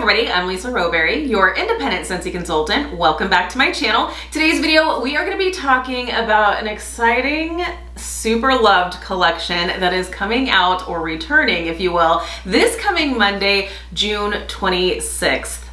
everybody, I'm Lisa Rowberry, your independent Scentsy consultant. Welcome back to my channel. Today's video, we are going to be talking about an exciting, super loved collection that is coming out, or returning, if you will, this coming Monday, June 26th.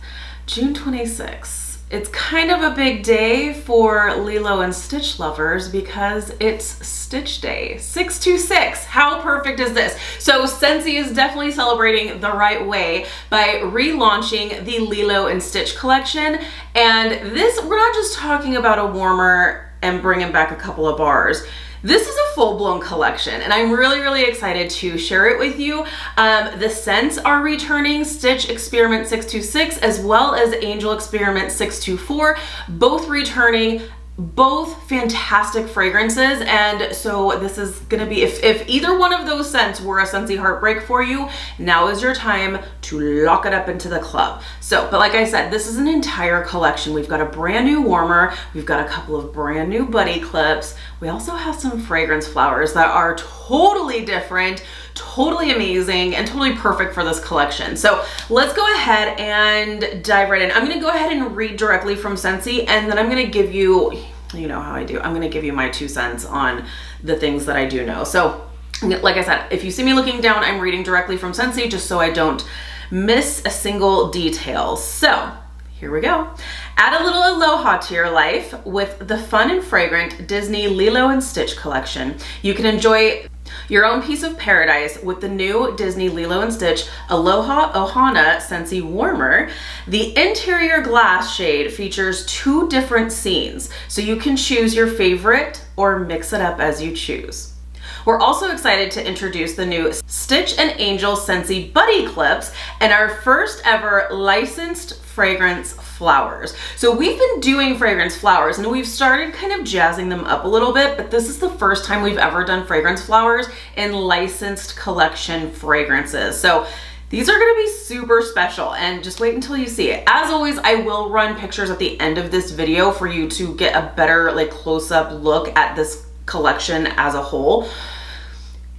June 26th. It's kind of a big day for Lilo and Stitch lovers because it's Stitch Day. 626. How perfect is this? So Scentsy is definitely celebrating the right way by relaunching the Lilo and Stitch collection. And this, we're not just talking about a warmer and bringing back a couple of bars. This is a full-blown collection, and I'm really excited to share it with you. The scents are returning, Stitch Experiment 626 as well as Angel Experiment 624, both returning, both fantastic fragrances. And so this is gonna be, if either one of those scents were a Scentsy heartbreak for you, now is your time to lock it up into the club. So, but like I said, this is an entire collection. We've got a brand new warmer, we've got a couple of brand new buddy clips. We also have some fragrance flowers that are totally different, totally amazing, and totally perfect for this collection. So let's go ahead and dive right in. I'm gonna go ahead and read directly from Scentsy, and then I'm gonna give you, you know how I do, I'm gonna give you my 2 cents on the things that I do know. So like I said, if you see me looking down, I'm reading directly from Scentsy just so I don't miss a single detail. So here we go. Add a little aloha to your life with the fun and fragrant Disney Lilo and Stitch collection. You can enjoy your own piece of paradise with the new Disney Lilo and Stitch Aloha-Ohana Scentsy Warmer. The interior glass shade features 2 different scenes, so you can choose your favorite or mix it up as you choose. We're also excited to introduce the new Stitch and Angel Scentsy Buddy Clips and our first ever licensed fragrance flowers. So we've been doing fragrance flowers and we've started kind of jazzing them up a little bit, but this is the first time we've ever done fragrance flowers in licensed collection fragrances. So these are gonna be super special, and just wait until you see it. As always, I will run pictures at the end of this video for you to get a better close-up look at this collection as a whole.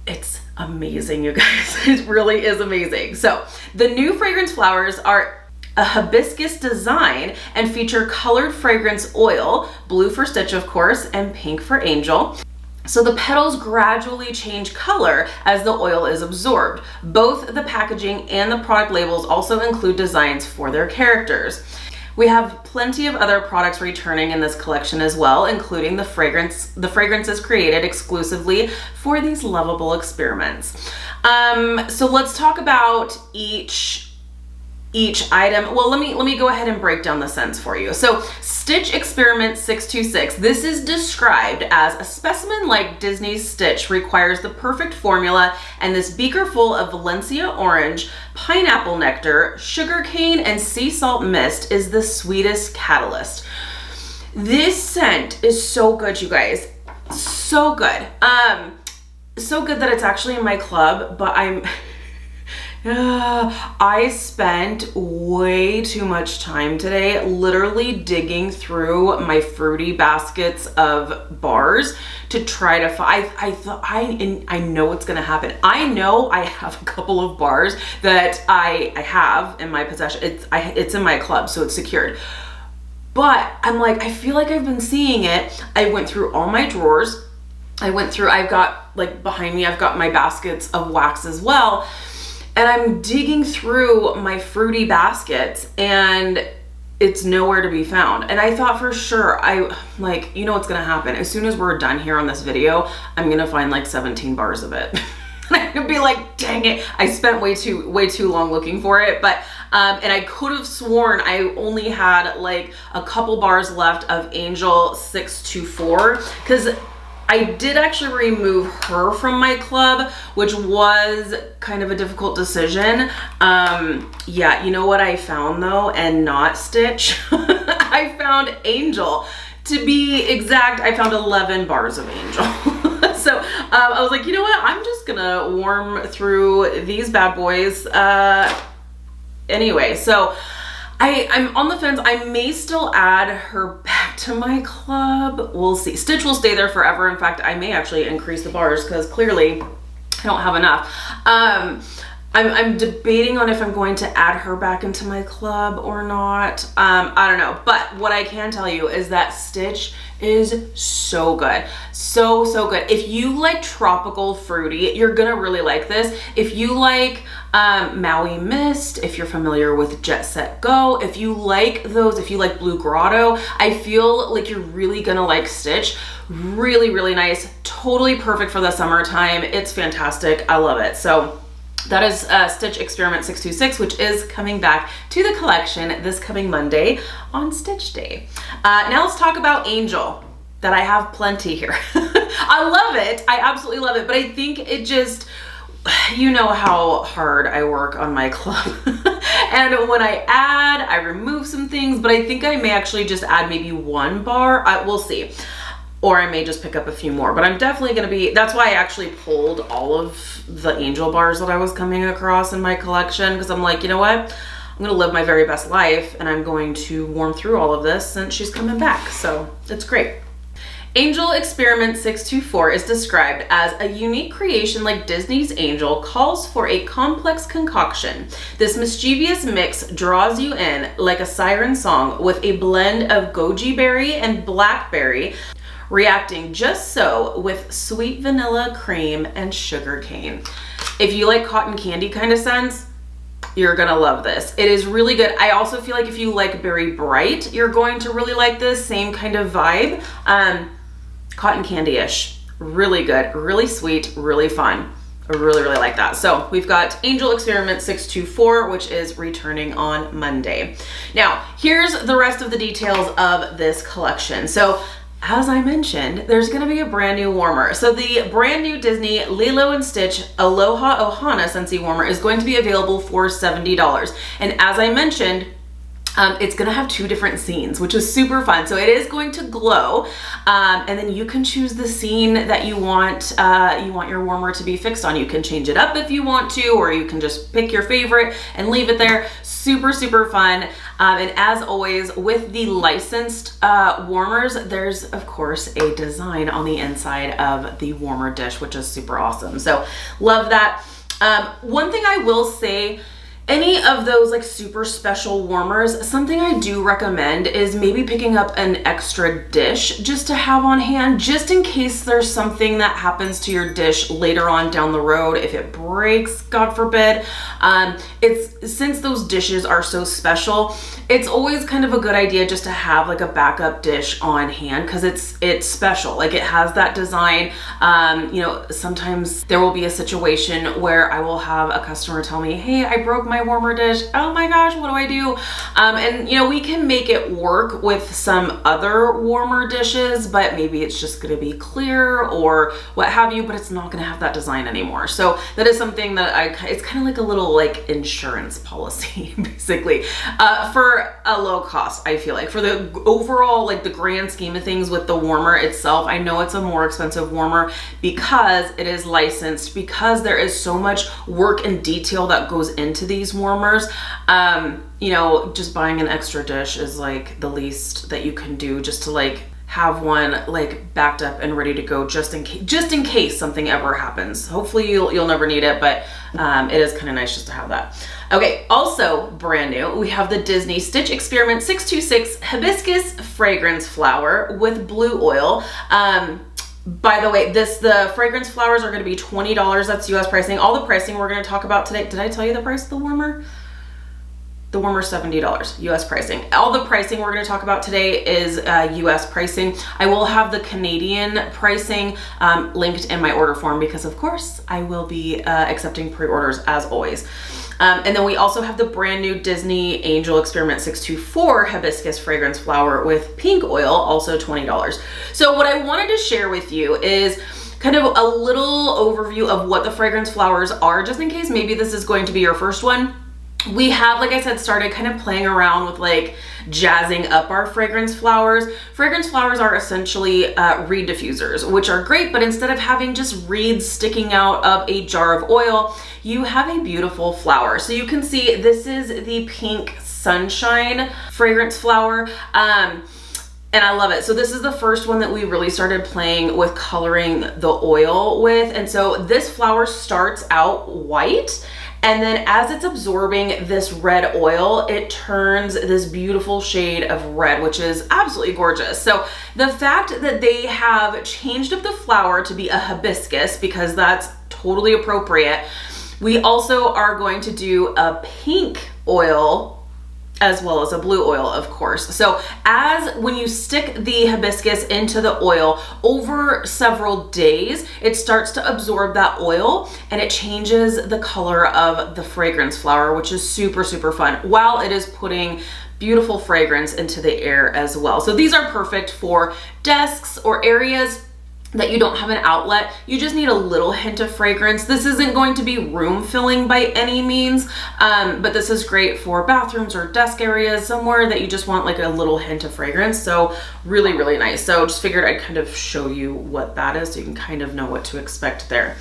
It's amazing, you guys. It really is amazing. So the new fragrance flowers are a hibiscus design and feature colored fragrance oil, blue for Stitch of course, and pink for Angel. So the petals gradually change color as the oil is absorbed. Both the packaging and the product labels also include designs for their characters. We have plenty of other products returning in this collection as well, including the fragrances created exclusively for these lovable experiments. So let's talk about each item. Well, let me go ahead and break down the scents for you. So Stitch Experiment 626, this is described as a specimen like Disney's Stitch requires the perfect formula, and this beaker full of Valencia orange, pineapple nectar, sugarcane, and sea salt mist is the sweetest catalyst. This scent is so good, you guys. So good. So good that it's actually in my club, but I spent way too much time today literally digging through my fruity baskets of bars to try to find. I know what's gonna happen. I know I have a couple of bars that I have in my possession. It's in my club, so it's secured. But I'm like, I feel like I've been seeing it. I went through all my drawers. I've got, behind me, I've got my baskets of wax as well. And I'm digging through my fruity baskets and it's nowhere to be found. And I thought for sure, you know what's gonna happen? As soon as we're done here on this video, I'm gonna find 17 bars of it. And I'm gonna be like, dang it, I spent way too long looking for it. But, and I could have sworn I only had a couple bars left of Angel 624, because I did actually remove her from my club, which was kind of a difficult decision. Yeah, you know what I found though, and not Stitch? I found Angel. To be exact, I found 11 bars of Angel. So I was like, you know what? I'm just gonna warm through these bad boys anyway. So I'm on the fence. I may still add her back to my club. We'll see. Stitch will stay there forever. In fact, I may actually increase the bars because clearly I don't have enough. I'm debating on if I'm going to add her back into my club or not. I don't know. But what I can tell you is that Stitch is so good. So good. If you like tropical fruity, you're gonna really like this. If you like Maui Mist, if you're familiar with Jet Set Go, if you like those, if you like Blue Grotto, I feel like you're really gonna like Stitch. Really nice. Totally perfect for the summertime. It's fantastic. I love it. So that is Stitch Experiment 626, which is coming back to the collection this coming Monday on Stitch Day. Now let's talk about Angel, that I have plenty here. I love it. I absolutely love it. But I think it just, you know how hard I work on my club. And when I add, I remove some things, but I think I may actually just add maybe one bar. We'll see. Or I may just pick up a few more, but I'm definitely gonna be, that's why I actually pulled all of the Angel bars that I was coming across in my collection, because I'm like, you know what? I'm gonna live my very best life and I'm going to warm through all of this since she's coming back, so it's great. Angel Experiment 624 is described as a unique creation like Disney's Angel calls for a complex concoction. This mischievous mix draws you in like a siren song with a blend of goji berry and blackberry, reacting just so with sweet vanilla cream and sugarcane. If you like cotton candy kind of scents, you're gonna love this. It is really good. I also feel like if you like Berry Bright, you're going to really like this same kind of vibe. Cotton candy-ish. Really good, really sweet, really fun. I really like that. So we've got Angel Experiment 624, which is returning on Monday. Now, here's the rest of the details of this collection. So as I mentioned, there's gonna be a brand new warmer. So the brand new Disney Lilo and Stitch Aloha-Ohana Scentsy Warmer is going to be available for $70. And as I mentioned, it's gonna have 2 different scenes, which is super fun. So it is going to glow, and then you can choose the scene that you want your warmer to be fixed on. You can change it up if you want to, or you can just pick your favorite and leave it there. Super fun. And as always, with the licensed warmers, there's of course a design on the inside of the warmer dish, which is super awesome. So love that. One thing I will say, any of those like super special warmers, something I do recommend is maybe picking up an extra dish just to have on hand, just in case there's something that happens to your dish later on down the road. If it breaks, God forbid. Since those dishes are so special, it's always kind of a good idea just to have like a backup dish on hand, because it's special. Like, it has that design. You know, sometimes there will be a situation where I will have a customer tell me, hey, I broke my warmer dish. Oh my gosh, what do I do? And you know, we can make it work with some other warmer dishes, but maybe it's just gonna be clear or what have you, but it's not gonna have that design anymore. So that is something that it's kind of like a little like insurance policy, basically, for a low cost. I feel like for the overall, like the grand scheme of things with the warmer itself, I know it's a more expensive warmer because it is licensed, because there is so much work and detail that goes into these warmers. You know, just buying an extra dish is like the least that you can do, just to like have one like backed up and ready to go, just in case something ever happens. Hopefully you'll never need it, but it is kind of nice just to have that. Okay, also brand new, we have the Disney Stitch Experiment 626 Hibiscus Fragrance Flower with blue oil. By the way, the fragrance flowers are going to be $20. That's US pricing. All the pricing we're going to talk about today. Did I tell you the price of the warmer? The warmer $70 US pricing. All the pricing we're going to talk about today is US pricing. I will have the Canadian pricing linked in my order form, because of course I will be accepting pre-orders as always. And then we also have the brand new Disney Angel Experiment 624 Hibiscus Fragrance Flower with pink oil, also $20. So what I wanted to share with you is kind of a little overview of what the fragrance flowers are, just in case maybe this is going to be your first one. We have, like I said, started kind of playing around with like jazzing up our fragrance flowers. Fragrance flowers are essentially reed diffusers, which are great, but instead of having just reeds sticking out of a jar of oil, you have a beautiful flower. So you can see this is the Pink Sunshine fragrance flower. And I love it. So this is the first one that we really started playing with coloring the oil with. And so this flower starts out white, And then as it's absorbing this red oil, it turns this beautiful shade of red, which is absolutely gorgeous. So the fact that they have changed up the flower to be a hibiscus, because that's totally appropriate. We also are going to do a pink oil as well as a blue oil, of course. So when you stick the hibiscus into the oil over several days, it starts to absorb that oil and it changes the color of the fragrance flower, which is super, super fun, while it is putting beautiful fragrance into the air as well. So these are perfect for desks or areas that you don't have an outlet. You just need a little hint of fragrance. This isn't going to be room filling by any means, but this is great for bathrooms or desk areas, somewhere that you just want like a little hint of fragrance. So really, really nice. So just figured I'd kind of show you what that is so you can kind of know what to expect there.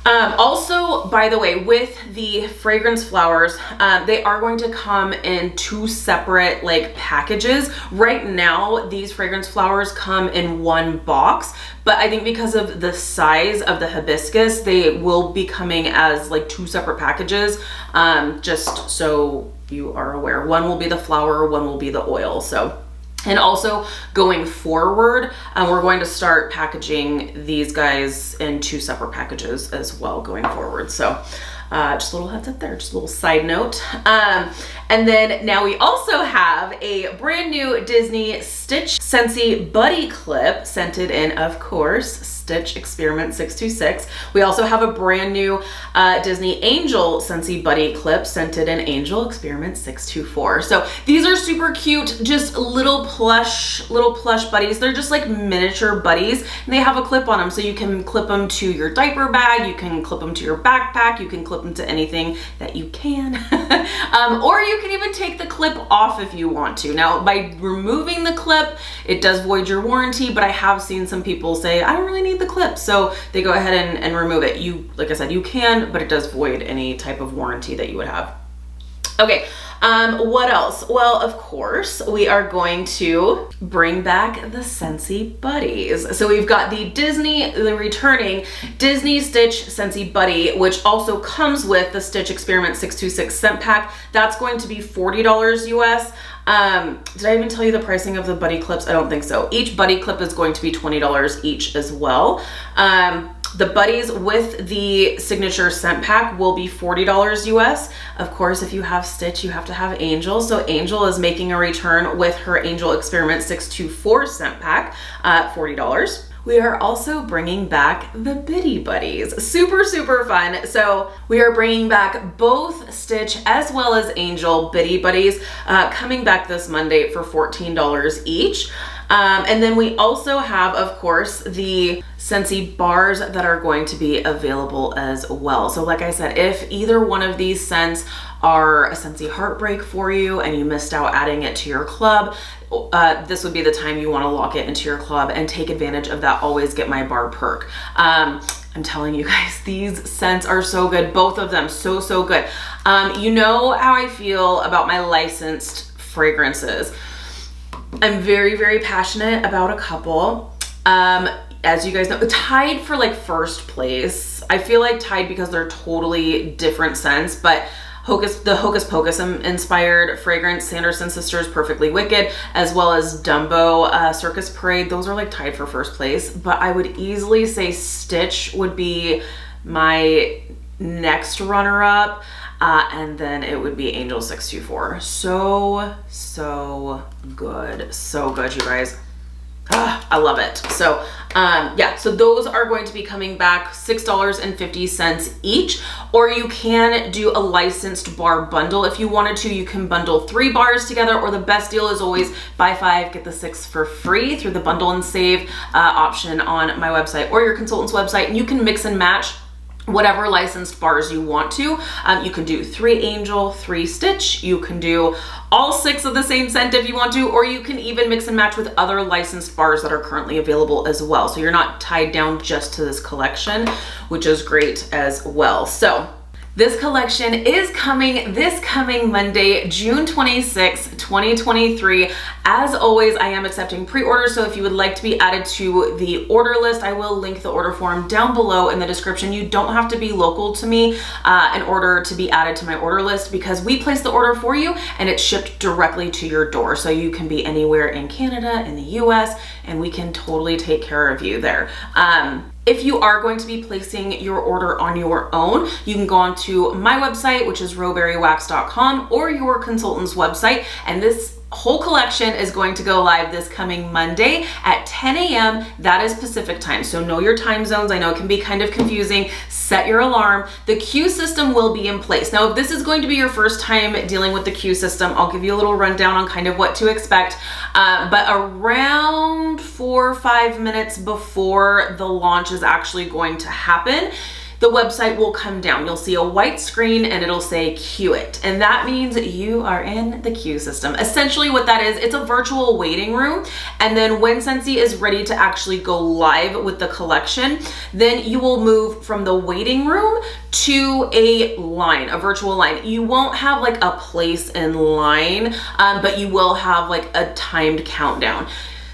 Also, by the way, with the fragrance flowers, they are going to come in 2 separate like packages. Right now, these fragrance flowers come in 1 box, but I think because of the size of the hibiscus, they will be coming as like 2 separate packages, just so you are aware. One will be the flower, one will be the oil. And also going forward, we're going to start packaging these guys in 2 separate packages as well going forward. So just a little heads up there, just a little side note. And then now we also have a brand new Disney Stitch Scentsy Buddy Clip, scented in, of course, Stitch Experiment 626. We also have a brand new Disney Angel Scentsy Buddy Clip, scented in Angel Experiment 624. So these are super cute, just little plush buddies. They're just like miniature buddies, and they have a clip on them, so you can clip them to your diaper bag, you can clip them to your backpack, you can clip them to anything that you can. Or you can even take the clip off if you want to. Now, by removing the clip, it does void your warranty, but I have seen some people say, I don't really need the clip, so they go ahead and remove it. Like I said, you can, but it does void any type of warranty that you would have. Okay, what else? Well, of course, we are going to bring back the Scentsy Buddies. So we've got the returning Disney Stitch Scentsy Buddy, which also comes with the Stitch Experiment 626 scent pack. That's going to be $40 US. Did I even tell you the pricing of the buddy clips? I don't think so. Each buddy clip is going to be $20 each as well. The buddies with the signature scent pack will be $40 US. Of course, if you have Stitch, you have to have Angel. So Angel is making a return with her Angel Experiment 624 scent pack at $40. We are also bringing back the Biddy Buddies. Super, super fun. So we are bringing back both Stitch as well as Angel Biddy Buddies, coming back this Monday for $14 each. And then we also have, of course, the Scentsy bars that are going to be available as well. So like I said, if either one of these scents are a Scentsy heartbreak for you and you missed out adding it to your club, this would be the time you want to lock it into your club and take advantage of that always get my bar perk. I'm telling you guys, these scents are so good. Both of them, so, so good. You know how I feel about my licensed fragrances. I'm very, very passionate about a couple. As you guys know, tied for like first place. I feel like tied because they're totally different scents, but the Hocus Pocus inspired fragrance, Sanderson Sisters Perfectly Wicked, as well as Dumbo Circus Parade, those are like tied for first place. But I would easily say Stitch would be my next runner-up. And then it would be Angel 624. So, so good. So good, you guys. I love it. So, yeah, so those are going to be coming back $6.50 each, or you can do a licensed bar bundle. If you wanted to, you can bundle 3 bars together, or the best deal is always buy 5, get the 6 for free through the bundle and save option on my website or your consultant's website, and you can mix and match whatever licensed bars you want to. You can do 3 Angel, 3 Stitch. You can do all 6 of the same scent if you want to, or you can even mix and match with other licensed bars that are currently available as well. So you're not tied down just to this collection, which is great as well. So This collection is coming this coming Monday, June 26, 2023. As always, I am accepting pre-orders, so if you would like to be added to the order list, I will link the order form down below in the description. You don't have to be local to me in order to be added to my order list, because we place the order for you and it's shipped directly to your door. So you can be anywhere in Canada, in the US, and we can totally take care of you there. If you are going to be placing your order on your own, you can go on to my website, which is rowberrywax.com, or your consultant's website, and this whole collection is going to go live this coming Monday at 10 a.m. That is Pacific time. So know your time zones. I know it can be kind of confusing. Set your alarm. The queue system will be in place. Now, if this is going to be your first time dealing with the queue system, I'll give you a little rundown on kind of what to expect. But around 4 or 5 minutes before the launch is actually going to happen, the website will come down. You'll see a white screen and it'll say queue it. And that means you are in the queue system. Essentially what that is, it's a virtual waiting room. And then when Scentsy is ready to actually go live with the collection, then you will move from the waiting room to a line, a virtual line. You won't have like a place in line, but you will have like a timed countdown.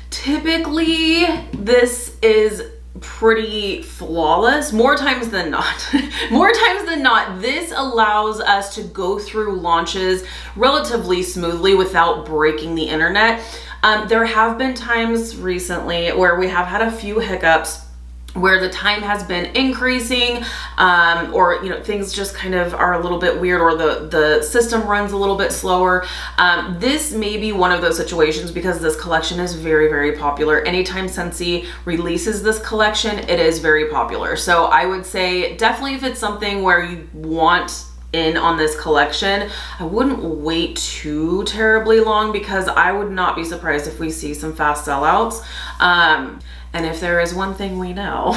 Typically, this is pretty flawless, more times than not. More times than not, this allows us to go through launches relatively smoothly without breaking the internet. There have been times recently where we have had a few hiccups where the time has been increasing, or things just kind of are a little bit weird, or the system runs a little bit slower. This may be one of those situations because this collection is very, very popular. Anytime Scentsy releases this collection, it is very popular. So I would say definitely if it's something where you want in on this collection, I wouldn't wait too terribly long, because I would not be surprised if we see some fast sellouts. And if there is one thing we know,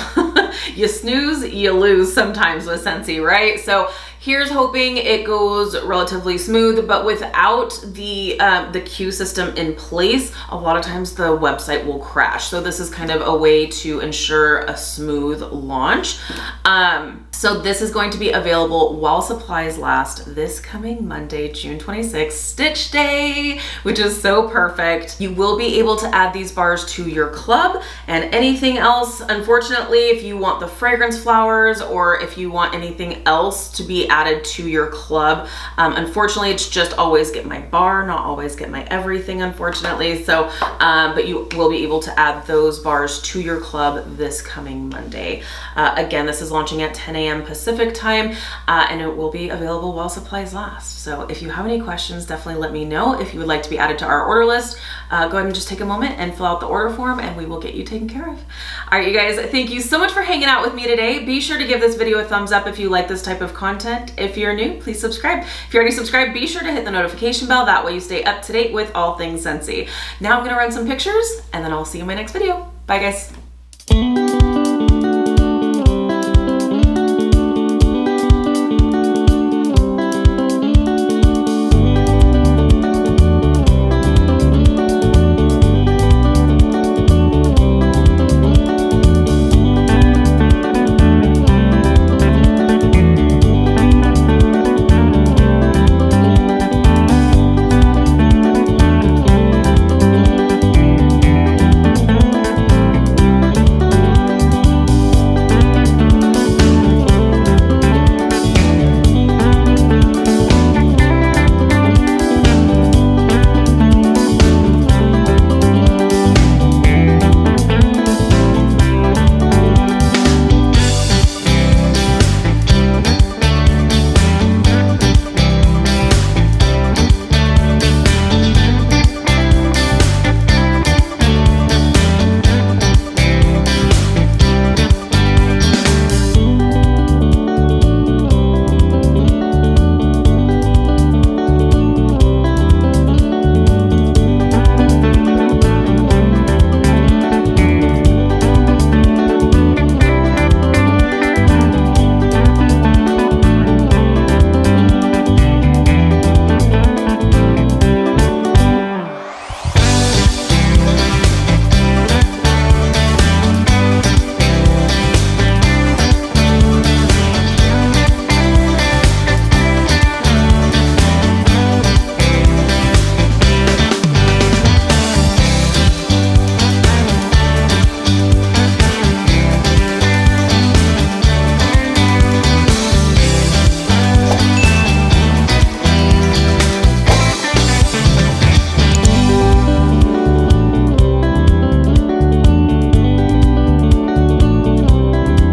you snooze, you lose sometimes with Scentsy, right? So here's hoping it goes relatively smooth, but without the queue system in place, a lot of times the website will crash. So this is kind of a way to ensure a smooth launch. So this is going to be available while supplies last this coming Monday, June 26th, Stitch Day, which is so perfect. You will be able to add these bars to your club and anything else. Unfortunately, if you want the fragrance flowers or if you want anything else to be added to your club, unfortunately, it's just always get my bar, not always get my everything, unfortunately. So, but you will be able to add those bars to your club this coming Monday. Again, this is launching at 10 a.m. Pacific time, and it will be available while supplies last. So if you have any questions, definitely let me know. If you would like to be added to our order list, go ahead and just take a moment and fill out the order form and we will get you taken care of. All right, you guys, thank you so much for hanging out with me today. Be sure to give this video a thumbs up if you like this type of content. If you're new, please subscribe. If you're already subscribed, be sure to hit the notification bell. That way you stay up to date with all things Scentsy. Now I'm gonna run some pictures and then I'll see you in my next video. Bye, guys.